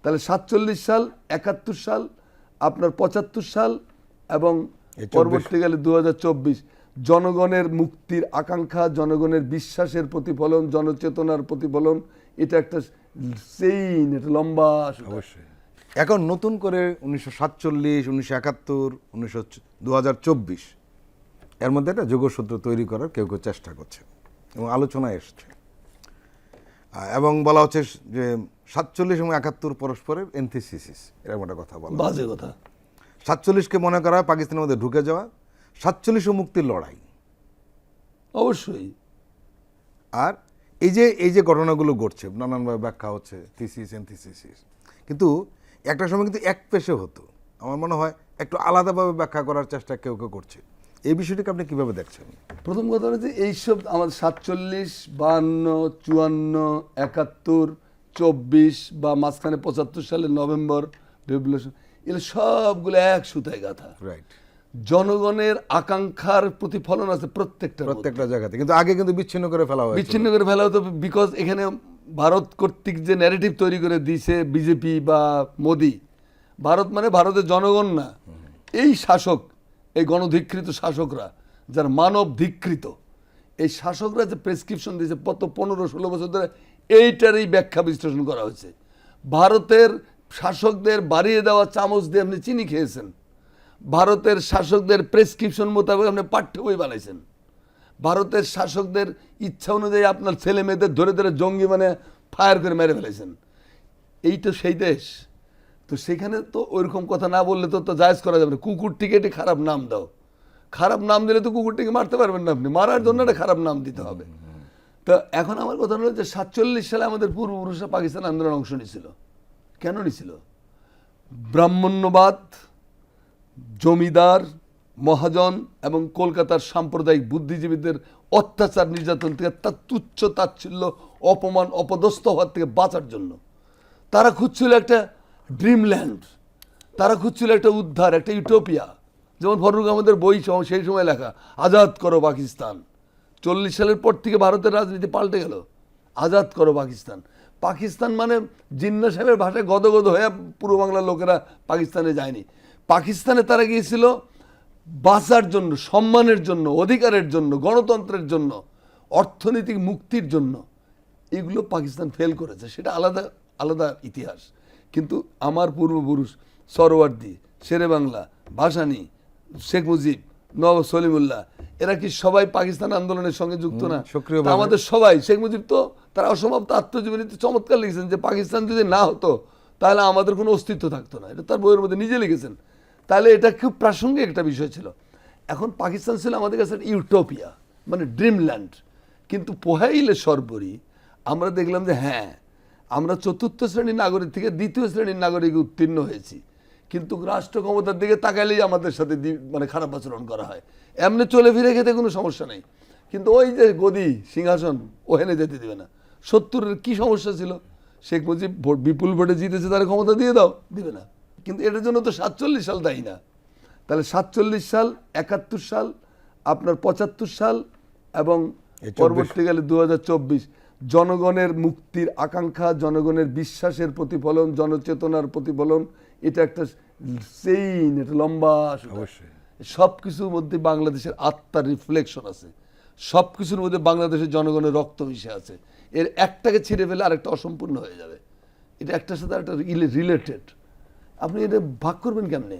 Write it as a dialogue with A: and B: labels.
A: তাহলে 47 সাল, 71 সাল, আপনার 75 সাল এবং পরবর্তীকালে 2024 জনগণের মুক্তির আকাঙ্ক্ষা, জনগণের বিশ্বাসের প্রতিফলন, জনচেতনার প্রতিফলন। এটা একটা চেইন, এটা লম্বা।
B: অবশ্যই। এখন নতুন করে 1947, 1971, 2024 এর মধ্যে একটা যোগসূত্র তৈরি করার কেউ কেউ চেষ্টা করছে এবং আলোচনায় এসছে, এবং বলা হচ্ছে যে 47 এবং 71 পরস্পরের এন্টিথিসিস, এরকম একটা কথা বলা।
A: বাজে কথা।
B: 47কে মনে করা হয় পাকিস্তানের মধ্যে ঢুকে যাওয়া, 47 ও মুক্তির লড়াই।
A: অবশ্যই।
B: আর এই যে ঘটনাগুলো ঘটছে, নানানভাবে ব্যাখ্যা হচ্ছে, থিসিস এন্টিথিসিস, কিন্তু একটা সময় কিন্তু এক পেশে হতো। আমার মনে হয় একটু আলাদাভাবে ব্যাখ্যা করার চেষ্টা কেউ কেউ করছে। এই বিষয়টিকে আপনি কিভাবে দেখছেন?
A: প্রথম কথা হচ্ছে এইসব আমাদের 47, 52, 54, 71, 24 বা মাঝখানে 75 সালের নভেম্বর রেভলিউশন, এগুলো সবগুলো এক সুতায় গাঁথা।
B: রাইট।
A: জনগণের আকাঙ্ক্ষার প্রতিফলন আছে প্রত্যেকটা
B: জায়গাতে, কিন্তু আগে কিন্তু বিচ্ছিন্ন করে ফেলা হয়।
A: বিচ্ছিন্ন করে ফেলা হতো, বিকজ এখানে ভারত কর্তৃক যে ন্যারেটিভ তৈরি করে দিয়েছে বিজেপি বা মোদি, ভারত মানে ভারতের জনগণ না, এই শাসক, এই গণধিকৃত শাসকরা, যারা মানব ধিকৃত, এই শাসকরা যে প্রেসক্রিপশন দিয়েছে 15-16 বছর ধরে, এইটারই ব্যাখ্যা বিশ্লেষণ করা হয়েছে। ভারতের শাসকদের বাড়িয়ে দেওয়া চামচ দিয়ে আপনি চিনি খেয়েছেন, ভারতের শাসকদের প্রেসক্রিপশন মোতাবেক আপনি পাঠ্য বই বানাইছেন, ভারতের শাসকদের ইচ্ছা অনুযায়ী আপনার ছেলে মেয়েদের ধরে ধরে জঙ্গি মানে ফায়ার করে মেরে ফেলেছেন। এই তো সেই দেশ। তো সেখানে তো ওইরকম কথা না বললে তো জায়েজ করা যাবে না। কুকুরটিকে একটি খারাপ নাম দাও, খারাপ নাম দিলে তো কুকুরটিকে মারতে পারবেন না আপনি, মারার জন্য একটা খারাপ নাম দিতে হবে। তো এখন আমার কথা হলো যে 47 সালে আমাদের পূর্বপুরুষরা পাকিস্তান আন্দোলনে অংশ নিয়েছিল। কেন নিয়েছিল? ব্রাহ্মণ্যবাদ, জমিদার, মহাজন এবং কলকাতার সাম্প্রদায়িক বুদ্ধিজীবীদের অত্যাচার নির্যাতন থেকে, তার তুচ্ছ তাচ্ছিল্য, অপমান, অপদস্থ হওয়ার থেকে বাঁচার জন্য তারা খুঁজছিল একটা ড্রিমল্যান্ড, তারা খুঁজছিল একটা উদ্ধার, একটা ইউটোপিয়া। যেমন ফররুখ আহমদের বই সেই সময় লেখা, আজাদ করো পাকিস্তান। 40 সালের পর থেকে ভারতের রাজনীতি পাল্টে গেল, আজাদ করো পাকিস্তান। পাকিস্তান মানে জিন্না সাহেবের ভাষায় গদগদ হয়ে পূর্ব বাংলার লোকেরা পাকিস্তানে যায়নি। পাকিস্তানে তারা গিয়েছিল বাঁচার জন্য, সম্মানের জন্য, অধিকারের জন্য, গণতন্ত্রের জন্য, অর্থনৈতিক মুক্তির জন্য। এগুলো পাকিস্তান ফেল করেছে, সেটা আলাদা আলাদা ইতিহাস। কিন্তু আমার পূর্বপুরুষ সরওয়ার্দী, শেরে বাংলা, ভাসানী, শেখ মুজিব, নবাব সলিমুল্লাহ, এরা কি সবাই পাকিস্তান আন্দোলনের সঙ্গে যুক্ত না? আমাদের সবাই। শেখ মুজিব তো তার অসমাপ্ত আত্মজীবনীতে চমৎকার লিখেছেন যে পাকিস্তান যদি না হতো তাহলে আমাদের কোনো অস্তিত্ব থাকতো না। এটা তার বইয়ের মধ্যে নিজে লিখেছেন। তাহলে এটা খুব প্রাসঙ্গিক একটা বিষয় ছিল। এখন পাকিস্তান ছিল আমাদের কাছে ইউটোপিয়া, মানে ড্রিমল্যান্ড। কিন্তু পোহাইলে সর্বরি আমরা দেখলাম যে হ্যাঁ, আমরা 4র্থ শ্রেণীর নাগরিক থেকে 2য় শ্রেণীর নাগরিক উত্তীর্ণ হয়েছি, কিন্তু রাষ্ট্র ক্ষমতার দিকে তাকালেই আমাদের সাথে মানে খারাপ আচরণ করা হয়। এমনি চলে ফিরে খেতে কোনো সমস্যা নেই, কিন্তু ওই যে গদি সিংহাসন ওখানে যেতে দেবে না। 70-এর কী সমস্যা ছিল? শেখ মুজিব বিপুল ভোটে জিতেছে, তার ক্ষমতা দিয়ে দাও, দিবে না। কিন্তু এটার জন্য তো 47 সাল দায়ী না। তাহলে 47 সাল, 71 সাল, আপনার 75 সাল এবং পরবর্তীকালে 2024 জনগণের মুক্তির আকাঙ্ক্ষা, জনগণের বিশ্বাসের প্রতিফলন, জনচেতনার প্রতিফলন। এটা একটা চেইন, এটা লম্বা। সব কিছুর মধ্যে বাংলাদেশের আত্মার রিফ্লেকশন আছে, সব কিছুর মধ্যে বাংলাদেশের জনগণের রক্ত মিশে আছে। এর একটাকে ছিঁড়ে ফেলে আরেকটা অসম্পূর্ণ হয়ে যাবে। এটা একটার সাথে একটা রিলেটেড। আপনি এটা ভাগ করবেন কেমনে?